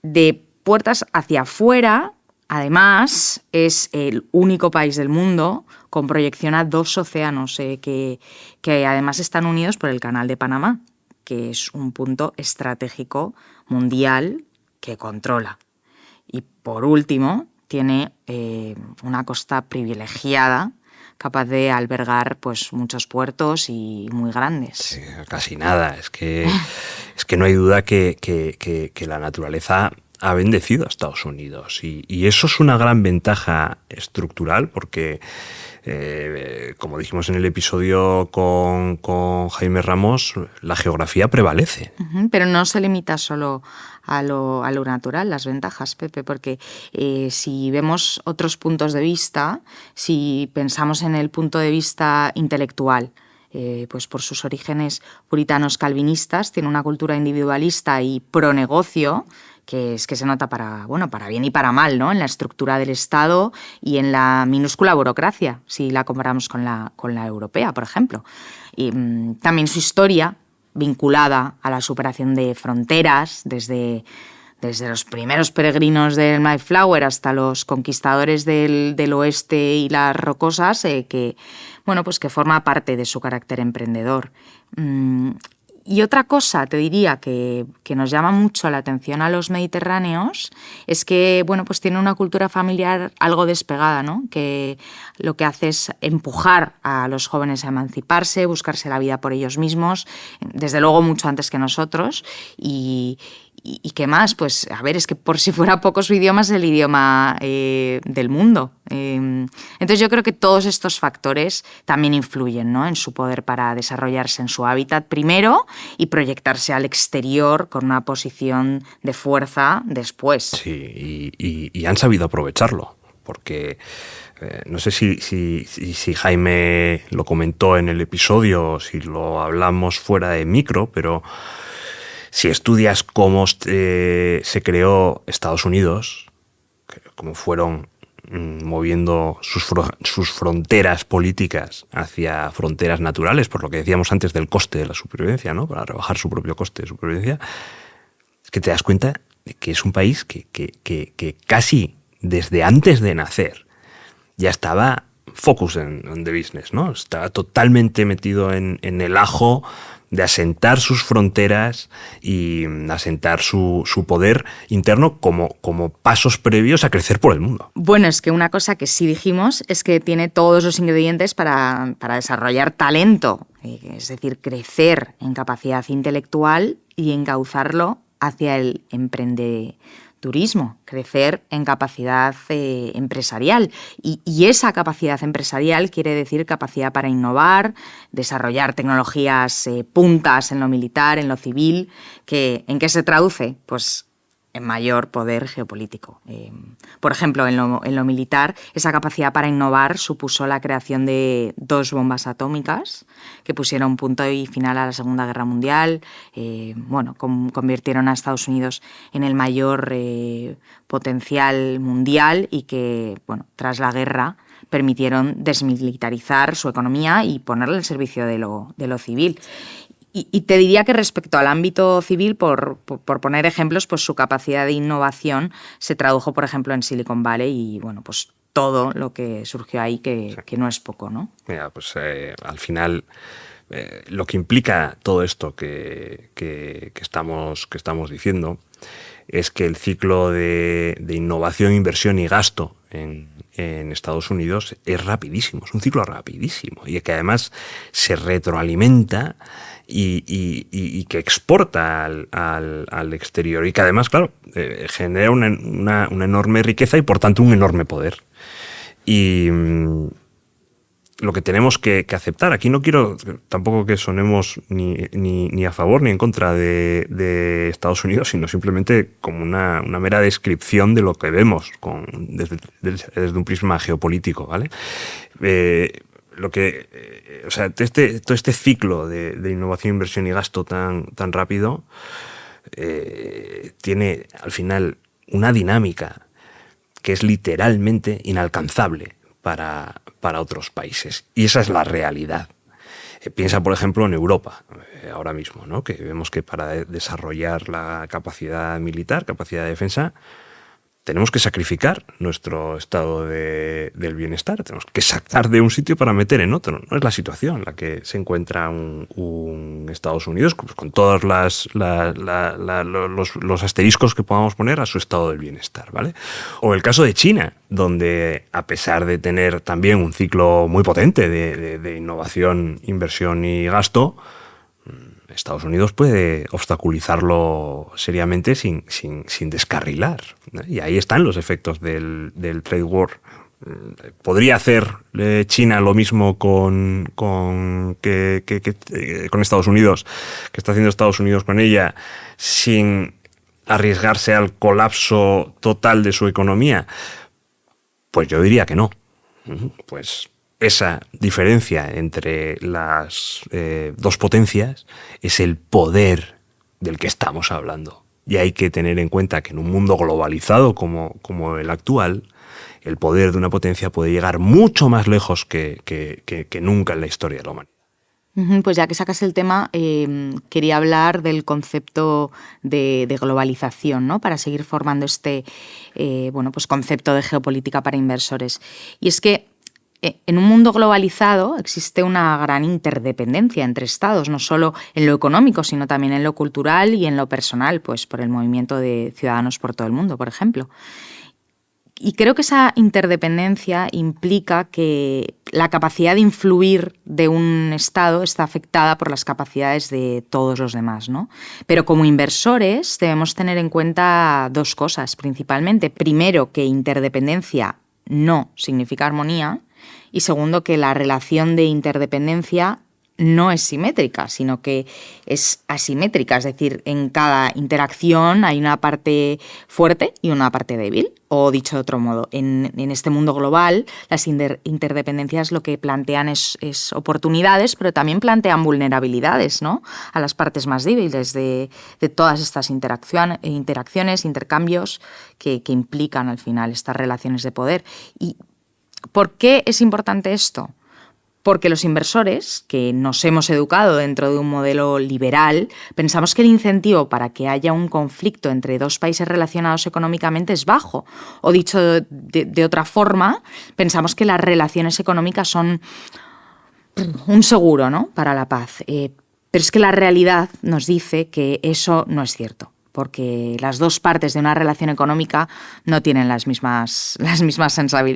[SPEAKER 2] de puertas hacia afuera, además, es el único país del mundo con proyección a 2 océanos que además están unidos por el Canal de Panamá, que es un punto estratégico mundial que controla. Y por último, tiene una costa privilegiada, capaz de albergar pues muchos puertos y muy grandes.
[SPEAKER 3] Sí, casi nada. Es que no hay duda que la naturaleza ha bendecido a Estados Unidos, y eso es una gran ventaja estructural, porque como dijimos en el episodio con Jaime Ramos, la geografía prevalece.
[SPEAKER 2] Pero no se limita solo a lo natural, las ventajas, Pepe, porque si vemos otros puntos de vista, si pensamos en el punto de vista intelectual, pues por sus orígenes puritanos calvinistas, tiene una cultura individualista y pro negocio, que se nota para bien y para mal, ¿no?, en la estructura del Estado y en la minúscula burocracia, si la comparamos con la europea, por ejemplo. Y también su historia, vinculada a la superación de fronteras, desde los primeros peregrinos del Mayflower hasta los conquistadores del oeste y las rocosas, que forma parte de su carácter emprendedor. Y otra cosa, te diría, que nos llama mucho la atención a los mediterráneos es que, pues tiene una cultura familiar algo despegada, ¿no?, que lo que hace es empujar a los jóvenes a emanciparse, buscarse la vida por ellos mismos, desde luego mucho antes que nosotros, y qué más, pues a ver, es que por si fuera poco su idioma es el idioma del mundo. Entonces yo creo que todos estos factores también influyen, ¿no?, en su poder para desarrollarse en su hábitat primero y proyectarse al exterior con una posición de fuerza después.
[SPEAKER 3] Sí, y han sabido aprovecharlo, porque no sé si Jaime lo comentó en el episodio o si lo hablamos fuera de micro, pero si estudias cómo se creó Estados Unidos, cómo fueron moviendo sus fronteras políticas hacia fronteras naturales, por lo que decíamos antes del coste de la supervivencia, ¿no?, para rebajar su propio coste de supervivencia, es que te das cuenta de que es un país que casi desde antes de nacer ya estaba focus on the business, ¿no? Estaba totalmente metido en el ajo de asentar sus fronteras y asentar su poder interno como pasos previos a crecer por el mundo.
[SPEAKER 2] Bueno, es que una cosa que sí dijimos es que tiene todos los ingredientes para desarrollar talento, es decir, crecer en capacidad intelectual y encauzarlo hacia el emprendedurismo, crecer en capacidad empresarial. Y esa capacidad empresarial quiere decir capacidad para innovar, desarrollar tecnologías puntas en lo militar, en lo civil. ¿En qué se traduce? Pues mayor poder geopolítico. Por ejemplo, en lo militar, esa capacidad para innovar supuso la creación de 2 bombas atómicas que pusieron punto y final a la Segunda Guerra Mundial. Convirtieron a Estados Unidos en el mayor potencial mundial y que, tras la guerra, permitieron desmilitarizar su economía y ponerla al servicio de lo civil. Y te diría que respecto al ámbito civil, por poner ejemplos, pues su capacidad de innovación se tradujo, por ejemplo, en Silicon Valley y, pues todo lo que surgió ahí, que no es poco, ¿no?
[SPEAKER 3] Mira, pues al final lo que implica todo esto que estamos diciendo es que el ciclo de innovación, inversión y gasto en Estados Unidos es rapidísimo, es un ciclo rapidísimo y que además se retroalimenta y que exporta al exterior y que además, claro, genera una enorme riqueza y por tanto un enorme poder. Y lo que tenemos que aceptar, aquí no quiero tampoco que sonemos ni a favor ni en contra de Estados Unidos, sino simplemente como una mera descripción de lo que vemos desde un prisma geopolítico, ¿vale? Todo este ciclo de innovación, inversión y gasto tan rápido tiene al final una dinámica que es literalmente inalcanzable para otros países. Y esa es la realidad. Piensa, por ejemplo, en Europa, ahora mismo, ¿no? Que vemos que para desarrollar la capacidad militar, capacidad de defensa, tenemos que sacrificar nuestro estado del bienestar, tenemos que sacar de un sitio para meter en otro. No es la situación en la que se encuentra un Estados Unidos, pues, con todos los asteriscos que podamos poner a su estado del bienestar, ¿vale? O el caso de China, donde a pesar de tener también un ciclo muy potente de innovación, inversión y gasto, Estados Unidos puede obstaculizarlo seriamente sin descarrilar, ¿no? Y ahí están los efectos del trade war. ¿Podría hacer China lo mismo con Estados Unidos, que está haciendo Estados Unidos con ella, sin arriesgarse al colapso total de su economía? Pues yo diría que no. Pues esa diferencia entre las dos potencias es el poder del que estamos hablando. Y hay que tener en cuenta que en un mundo globalizado como el actual, el poder de una potencia puede llegar mucho más lejos que nunca en la historia de la humanidad.
[SPEAKER 2] Pues ya que sacas el tema, quería hablar del concepto de globalización, ¿no? Para seguir formando este concepto de geopolítica para inversores. Y es que en un mundo globalizado existe una gran interdependencia entre estados, no solo en lo económico, sino también en lo cultural y en lo personal, pues por el movimiento de ciudadanos por todo el mundo, por ejemplo. Y creo que esa interdependencia implica que la capacidad de influir de un Estado está afectada por las capacidades de todos los demás, ¿no? Pero como inversores debemos tener en cuenta 2 cosas principalmente. Primero, que interdependencia no significa armonía. Y segundo, que la relación de interdependencia no es simétrica, sino que es asimétrica. Es decir, en cada interacción hay una parte fuerte y una parte débil. O dicho de otro modo, en este mundo global, las interdependencias lo que plantean es oportunidades, pero también plantean vulnerabilidades, ¿no? A las partes más débiles de todas estas interacciones, intercambios que implican al final estas relaciones de poder. ¿Y por qué es importante esto? Porque los inversores, que nos hemos educado dentro de un modelo liberal, pensamos que el incentivo para que haya un conflicto entre 2 países relacionados económicamente es bajo. O dicho de otra forma, pensamos que las relaciones económicas son un seguro, ¿no?, para la paz. Pero es que la realidad nos dice que eso no es cierto, porque las 2 partes de una relación económica no tienen las mismas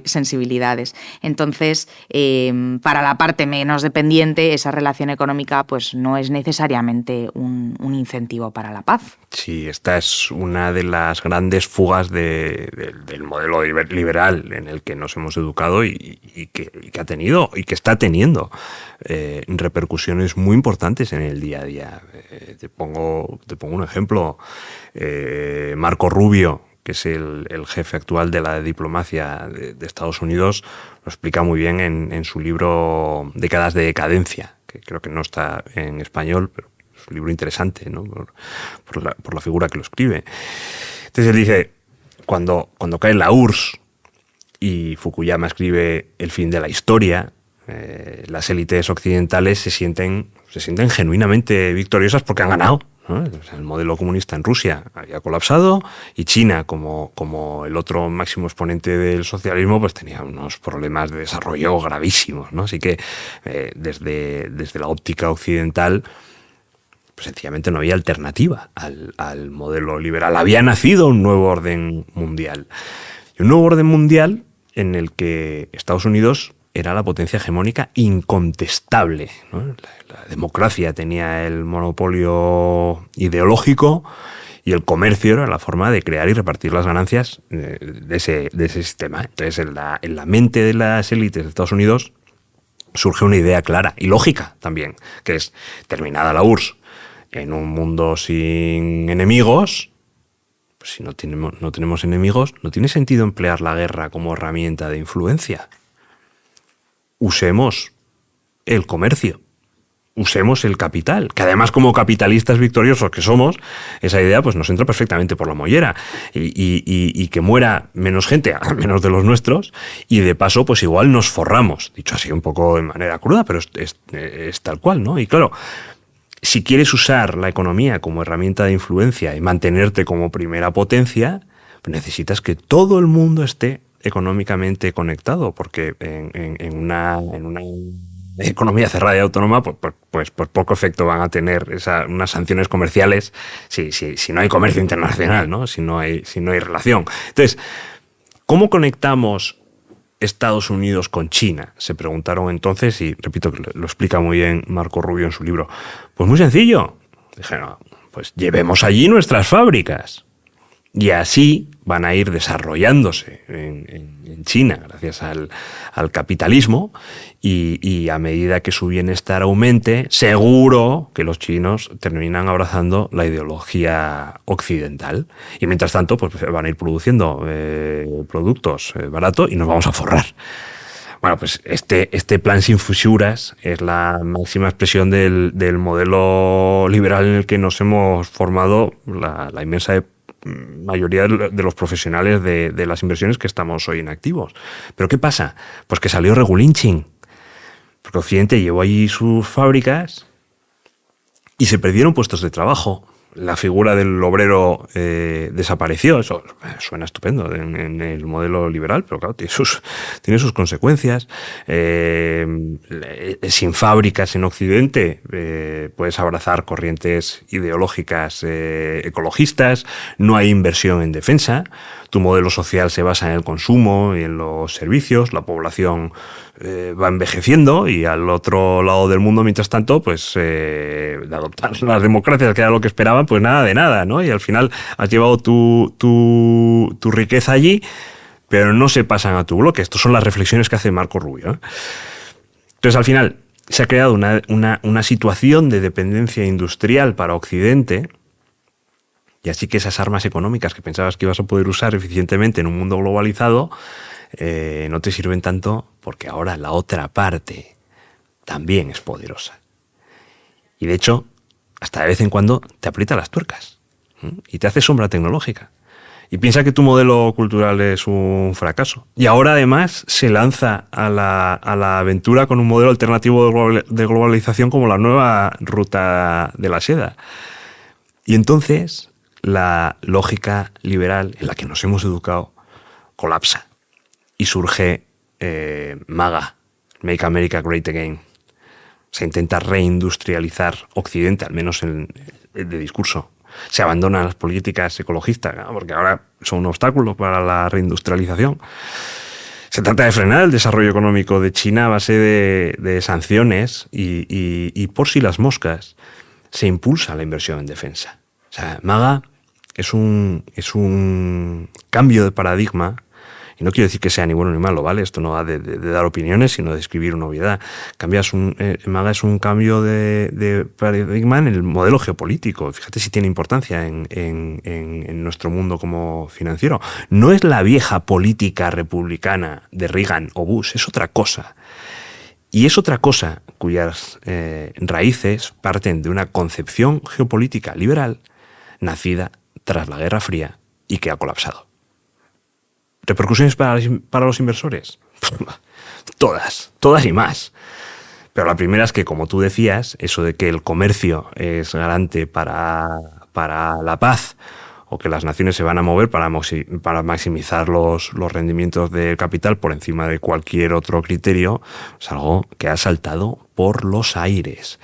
[SPEAKER 2] sensibilidades. Entonces, para la parte menos dependiente, esa relación económica pues, no es necesariamente un incentivo para la paz.
[SPEAKER 3] Sí, esta es una de las grandes fugas del modelo liberal en el que nos hemos educado y que ha tenido y que está teniendo repercusiones muy importantes en el día a día. Te pongo un ejemplo. Marco Rubio, que es el jefe actual de la diplomacia de Estados Unidos, lo explica muy bien en su libro Décadas de decadencia, que creo que no está en español, pero es un libro interesante, ¿no? por la figura que lo escribe. Entonces él dice, cuando cae la URSS y Fukuyama escribe El fin de la historia, las élites occidentales se sienten genuinamente victoriosas porque han ganado, ¿no? O sea, el modelo comunista en Rusia había colapsado y China, como el otro máximo exponente del socialismo, pues tenía unos problemas de desarrollo gravísimos, ¿no? Así que desde la óptica occidental, pues sencillamente no había alternativa al modelo liberal. Había nacido un nuevo orden mundial. Y un nuevo orden mundial en el que Estados Unidos era la potencia hegemónica incontestable, ¿no? La democracia tenía el monopolio ideológico y el comercio era la forma de crear y repartir las ganancias de ese sistema. Entonces, en la mente de las élites de Estados Unidos surge una idea clara y lógica también, que es, terminada la URSS, en un mundo sin enemigos, pues si no tenemos enemigos, no tiene sentido emplear la guerra como herramienta de influencia. Usemos el comercio, usemos el capital, que además como capitalistas victoriosos que somos, esa idea pues nos entra perfectamente por la mollera y que muera menos gente, al menos de los nuestros, y de paso pues igual nos forramos, dicho así un poco de manera cruda, pero es tal cual, ¿no? Y claro, si quieres usar la economía como herramienta de influencia y mantenerte como primera potencia, pues necesitas que todo el mundo esté económicamente conectado, porque en una economía cerrada y autónoma, pues poco efecto van a tener unas sanciones comerciales si no hay comercio internacional, ¿no? Si no hay relación. Entonces, ¿cómo conectamos Estados Unidos con China? Se preguntaron entonces, y repito que lo explica muy bien Marco Rubio en su libro. Pues muy sencillo. Dijeron, pues llevemos allí nuestras fábricas. Y así van a ir desarrollándose en China gracias al capitalismo y a medida que su bienestar aumente, seguro que los chinos terminan abrazando la ideología occidental. Y mientras tanto, pues van a ir produciendo productos baratos y nos vamos a forrar. Bueno, pues este plan sin fisuras es la máxima expresión del modelo liberal en el que nos hemos formado la inmensa mayoría de los profesionales de las inversiones que estamos hoy en activos. ¿Pero qué pasa? Pues que salió Regulinching, porque Occidente llevó allí sus fábricas y se perdieron puestos de trabajo. La figura del obrero desapareció. Eso suena estupendo en el modelo liberal, pero claro, tiene sus consecuencias. Sin fábricas en Occidente puedes abrazar corrientes ideológicas ecologistas, no hay inversión en defensa, tu modelo social se basa en el consumo y en los servicios, la población va envejeciendo y al otro lado del mundo, mientras tanto, pues de adoptar las democracias, que era lo que esperaban, pues nada de nada, ¿no? Y al final has llevado tu riqueza allí, pero no se pasan a tu bloque. Estas son las reflexiones que hace Marco Rubio, ¿eh? Entonces, al final, se ha creado una situación de dependencia industrial para Occidente, y así que esas armas económicas que pensabas que ibas a poder usar eficientemente en un mundo globalizado no te sirven tanto, porque ahora la otra parte también es poderosa. Y de hecho, hasta de vez en cuando te aprieta las tuercas y te hace sombra tecnológica. Y piensa que tu modelo cultural es un fracaso. Y ahora además se lanza a la aventura con un modelo alternativo de globalización como la nueva ruta de la seda. Y entonces la lógica liberal en la que nos hemos educado colapsa. Y surge MAGA, Make America Great Again. Se intenta reindustrializar Occidente, al menos de discurso. Se abandonan las políticas ecologistas, ¿no? Porque ahora son un obstáculo para la reindustrialización. Se trata de frenar el desarrollo económico de China a base de sanciones y por si las moscas se impulsa la inversión en defensa. O sea, MAGA es un cambio de paradigma Y no quiero decir que sea ni bueno ni malo, ¿vale? Esto no va de dar opiniones, sino de describir una obviedad. Maga es un cambio de paradigma en el modelo geopolítico. Fíjate si tiene importancia en nuestro mundo como financiero. No es la vieja política republicana de Reagan o Bush, es otra cosa. Y es otra cosa cuyas raíces parten de una concepción geopolítica liberal nacida tras la Guerra Fría y que ha colapsado. ¿Repercusiones para los inversores? Todas y más. Pero la primera es que, como tú decías, eso de que el comercio es garante para la paz, o que las naciones se van a mover para maximizar los rendimientos del capital por encima de cualquier otro criterio, es algo que ha saltado por los aires.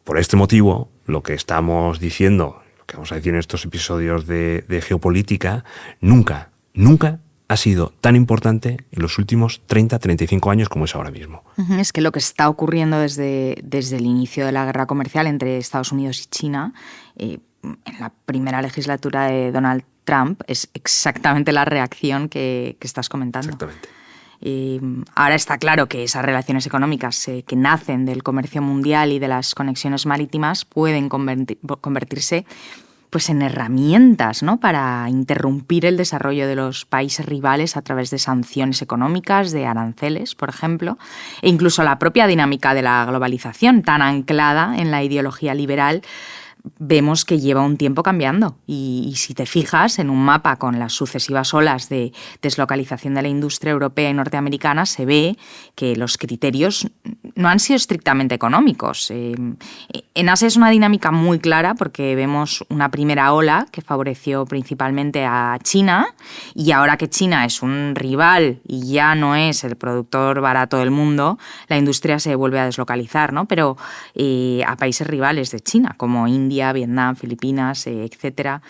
[SPEAKER 3] Por este motivo, lo que estamos diciendo, lo que vamos a decir en estos episodios de geopolítica, nunca ha sido tan importante en los últimos 30-35 años como es ahora mismo.
[SPEAKER 2] Es que lo que está ocurriendo desde el inicio de la guerra comercial entre Estados Unidos y China, en la primera legislatura de Donald Trump, es exactamente la reacción que estás comentando.
[SPEAKER 3] Exactamente.
[SPEAKER 2] Ahora está claro que esas relaciones económicas que nacen del comercio mundial y de las conexiones marítimas pueden convertirse pues en herramientas, ¿no?, para interrumpir el desarrollo de los países rivales a través de sanciones económicas, de aranceles, por ejemplo, e incluso la propia dinámica de la globalización, tan anclada en la ideología liberal, vemos que lleva un tiempo cambiando. Y si te fijas en un mapa con las sucesivas olas de deslocalización de la industria europea y norteamericana, se ve que los criterios no han sido estrictamente económicos. En Asia es una dinámica muy clara porque vemos una primera ola que favoreció principalmente a China, y ahora que China es un rival y ya no es el productor barato del mundo, la industria se vuelve a deslocalizar, ¿no? Pero a países rivales de China, como India, Vietnam, Filipinas, etcétera.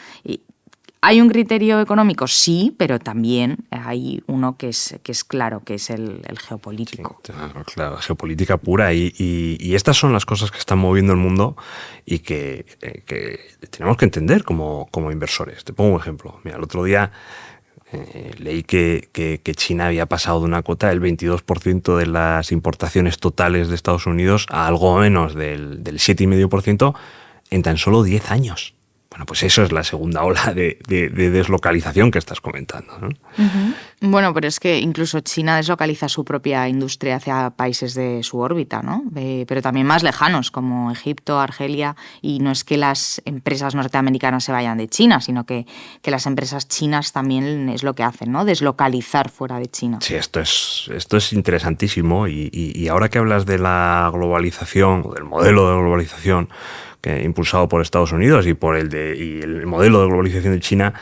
[SPEAKER 2] ¿Hay un criterio económico? Sí, pero también hay uno que es claro, que es el geopolítico.
[SPEAKER 3] Sí, claro, geopolítica pura. Y estas son las cosas que están moviendo el mundo y que tenemos que entender como inversores. Te pongo un ejemplo. Mira, el otro día leí que China había pasado de una cuota del 22% de las importaciones totales de Estados Unidos a algo menos del 7,5% en tan solo 10 años. Bueno, pues eso es la segunda ola de deslocalización que estás comentando, ¿no?
[SPEAKER 2] Uh-huh. Bueno, pero es que incluso China deslocaliza su propia industria hacia países de su órbita, ¿no? Pero también más lejanos, como Egipto, Argelia, y no es que las empresas norteamericanas se vayan de China, sino que las empresas chinas también es lo que hacen, ¿no? Deslocalizar fuera de China.
[SPEAKER 3] Sí, esto es interesantísimo, y ahora que hablas de la globalización, o del modelo de globalización, impulsado por Estados Unidos y el modelo de globalización de China,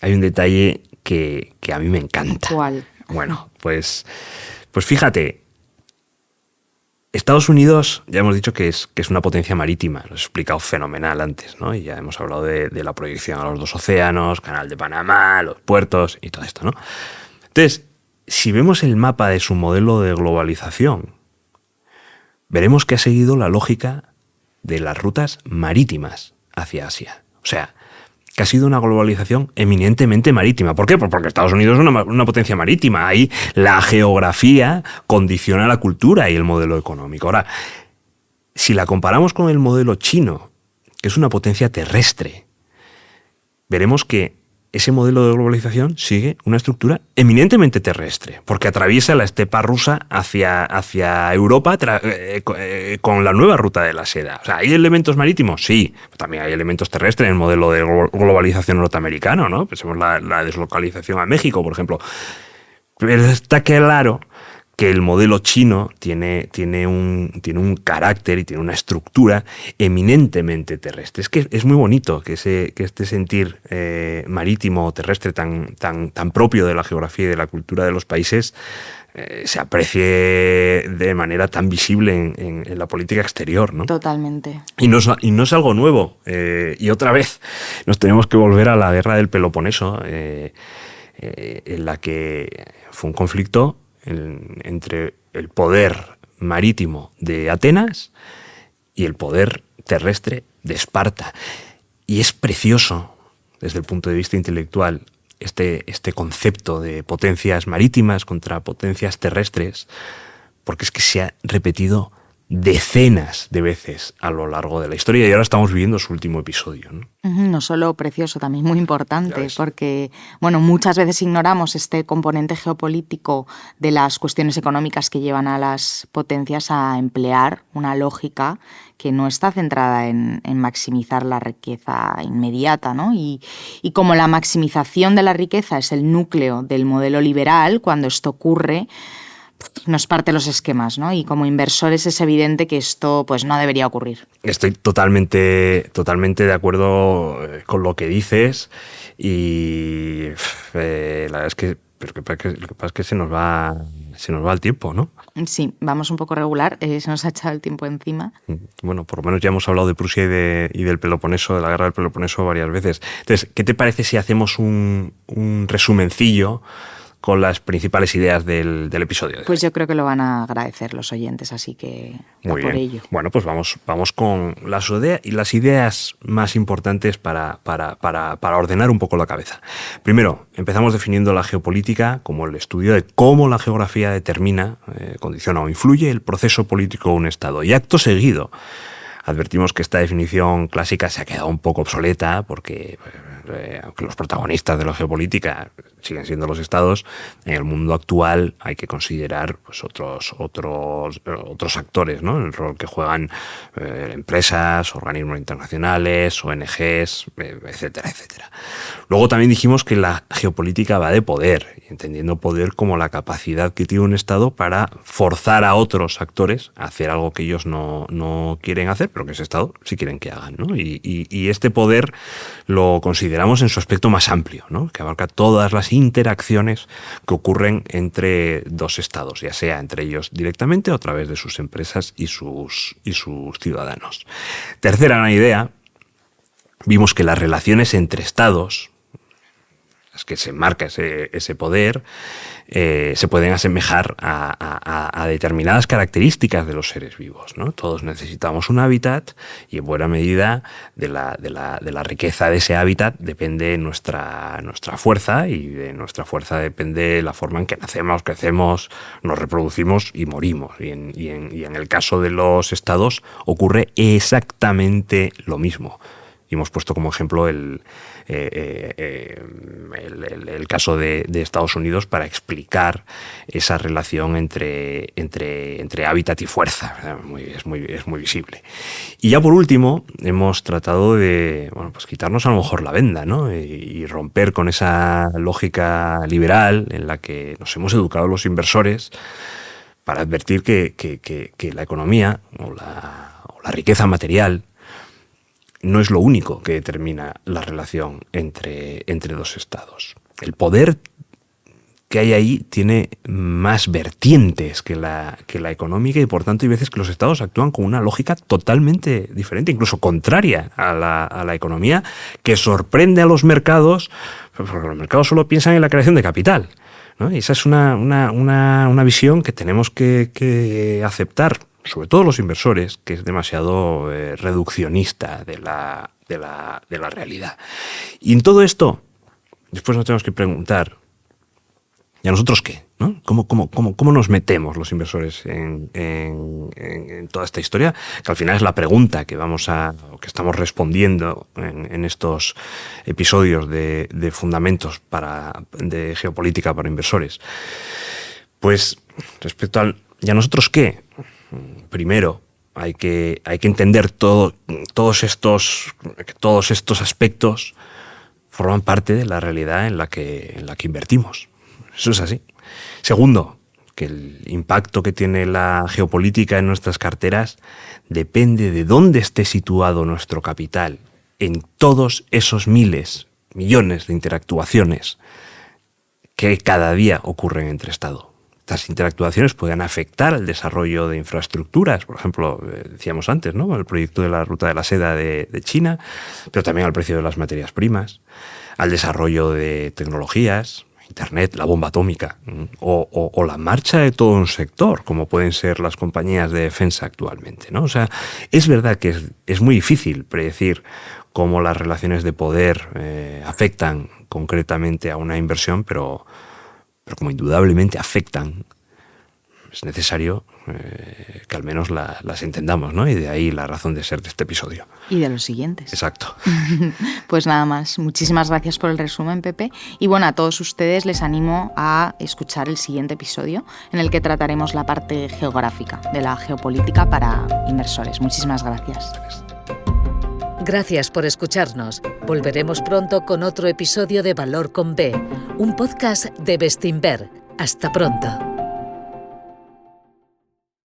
[SPEAKER 3] hay un detalle que a mí me encanta.
[SPEAKER 2] ¿Cuál?
[SPEAKER 3] Bueno, pues fíjate, Estados Unidos ya hemos dicho que es una potencia marítima, lo he explicado fenomenal antes, ¿no? Y ya hemos hablado de la proyección a los 2 océanos, Canal de Panamá, los puertos y todo esto, ¿no? Entonces, si vemos el mapa de su modelo de globalización, veremos que ha seguido la lógica de las rutas marítimas hacia Asia. O sea, que ha sido una globalización eminentemente marítima. ¿Por qué? Pues porque Estados Unidos es una potencia marítima. Ahí la geografía condiciona la cultura y el modelo económico. Ahora, si la comparamos con el modelo chino, que es una potencia terrestre, veremos que ese modelo de globalización sigue una estructura eminentemente terrestre, porque atraviesa la estepa rusa hacia Europa con la nueva ruta de la seda. O sea, ¿hay elementos marítimos? Sí, también hay elementos terrestres en el modelo de globalización norteamericano, ¿no? Pensemos la deslocalización a México, por ejemplo. Pero está claro que el modelo chino tiene un carácter y tiene una estructura eminentemente terrestre. Es que es muy bonito que este sentir marítimo o terrestre tan propio de la geografía y de la cultura de los países se aprecie de manera tan visible en la política exterior, ¿no?
[SPEAKER 2] Totalmente.
[SPEAKER 3] Y no es algo nuevo. Y otra vez nos tenemos que volver a la guerra del Peloponeso, en la que fue un conflicto entre el poder marítimo de Atenas y el poder terrestre de Esparta. Y es precioso, desde el punto de vista intelectual, este concepto de potencias marítimas contra potencias terrestres, porque es que se ha repetido decenas de veces a lo largo de la historia y ahora estamos viviendo su último episodio, ¿no?
[SPEAKER 2] No solo precioso, también muy importante, porque muchas veces ignoramos este componente geopolítico de las cuestiones económicas que llevan a las potencias a emplear una lógica que no está centrada en maximizar la riqueza inmediata, ¿no? Y como la maximización de la riqueza es el núcleo del modelo liberal, cuando esto ocurre, nos parte los esquemas, ¿no? Y como inversores es evidente que esto pues no debería ocurrir.
[SPEAKER 3] Estoy totalmente de acuerdo con lo que dices y la verdad es que lo que pasa es que se nos va el tiempo, ¿no?
[SPEAKER 2] Sí, vamos un poco regular, se nos ha echado el tiempo encima.
[SPEAKER 3] Bueno, por lo menos ya hemos hablado de Prusia y del Peloponeso, de la guerra del Peloponeso varias veces. Entonces, ¿qué te parece si hacemos un resumencillo con las principales ideas del episodio?
[SPEAKER 2] Pues yo creo que lo van a agradecer los oyentes, así que
[SPEAKER 3] muy
[SPEAKER 2] por
[SPEAKER 3] bien.
[SPEAKER 2] ello.
[SPEAKER 3] Bueno, pues vamos con las ideas más importantes para ordenar un poco la cabeza. Primero, empezamos definiendo la geopolítica como el estudio de cómo la geografía determina, condiciona o influye el proceso político de un Estado. Y acto seguido, advertimos que esta definición clásica se ha quedado un poco obsoleta porque aunque los protagonistas de la geopolítica siguen siendo los estados, en el mundo actual hay que considerar pues, otros actores, ¿no? El rol que juegan empresas, organismos internacionales, ONGs, etcétera, etcétera. Luego también dijimos que la geopolítica va de poder, entendiendo poder como la capacidad que tiene un Estado para forzar a otros actores a hacer algo que ellos no quieren hacer, pero que ese Estado sí quieren que hagan, ¿no? Y este poder lo consideramos en su aspecto más amplio, ¿no? Que abarca todas las interacciones que ocurren entre dos estados, ya sea entre ellos directamente o a través de sus empresas y sus ciudadanos. Tercera gran idea, vimos que las relaciones entre estados, las que se marca ese poder, se pueden asemejar a determinadas características de los seres vivos, ¿no? Todos necesitamos un hábitat y en buena medida de la riqueza de ese hábitat depende nuestra fuerza y de nuestra fuerza depende la forma en que nacemos, crecemos, nos reproducimos y morimos. Y en el caso de los estados ocurre exactamente lo mismo. Y hemos puesto como ejemplo el caso de Estados Unidos para explicar esa relación entre hábitat y fuerza. Es muy visible. Y ya por último, hemos tratado de pues quitarnos a lo mejor la venda, ¿no? Y romper con esa lógica liberal en la que nos hemos educado los inversores para advertir que la economía o la riqueza material no es lo único que determina la relación entre dos estados. El poder que hay ahí tiene más vertientes que la económica y por tanto hay veces que los estados actúan con una lógica totalmente diferente, incluso contraria a la economía, que sorprende a los mercados, porque los mercados solo piensan en la creación de capital, ¿no? Y esa es una visión que tenemos que aceptar, sobre todo los inversores, que es demasiado reduccionista de la realidad. Y en todo esto, después nos tenemos que preguntar, ¿y a nosotros qué? ¿No? ¿Cómo nos metemos los inversores en toda esta historia? Que al final es la pregunta que estamos respondiendo en estos episodios de fundamentos de geopolítica para inversores. Pues respecto al ¿y a nosotros qué? Primero, hay que entender todos estos aspectos forman parte de la realidad en la que invertimos. Eso es así. Segundo, que el impacto que tiene la geopolítica en nuestras carteras depende de dónde esté situado nuestro capital en todos esos miles, millones de interactuaciones que cada día ocurren entre Estados. Estas interactuaciones pueden afectar al desarrollo de infraestructuras, por ejemplo, decíamos antes, ¿no? El proyecto de la ruta de la seda de China, pero también al precio de las materias primas, al desarrollo de tecnologías, Internet, la bomba atómica, o la marcha de todo un sector, como pueden ser las compañías de defensa actualmente, ¿no? O sea, es verdad que es muy difícil predecir cómo las relaciones de poder afectan concretamente a una inversión, pero como indudablemente afectan, es necesario que al menos las entendamos, ¿no? Y de ahí la razón de ser de este episodio.
[SPEAKER 2] Y de los siguientes.
[SPEAKER 3] Exacto.
[SPEAKER 2] Pues nada más. Muchísimas gracias por el resumen, Pepe. Y bueno, a todos ustedes les animo a escuchar el siguiente episodio en el que trataremos la parte geográfica de la geopolítica para inversores. Muchísimas gracias.
[SPEAKER 1] Gracias por escucharnos. Volveremos pronto con otro episodio de Valor con B, un podcast de Bestinver. Hasta pronto.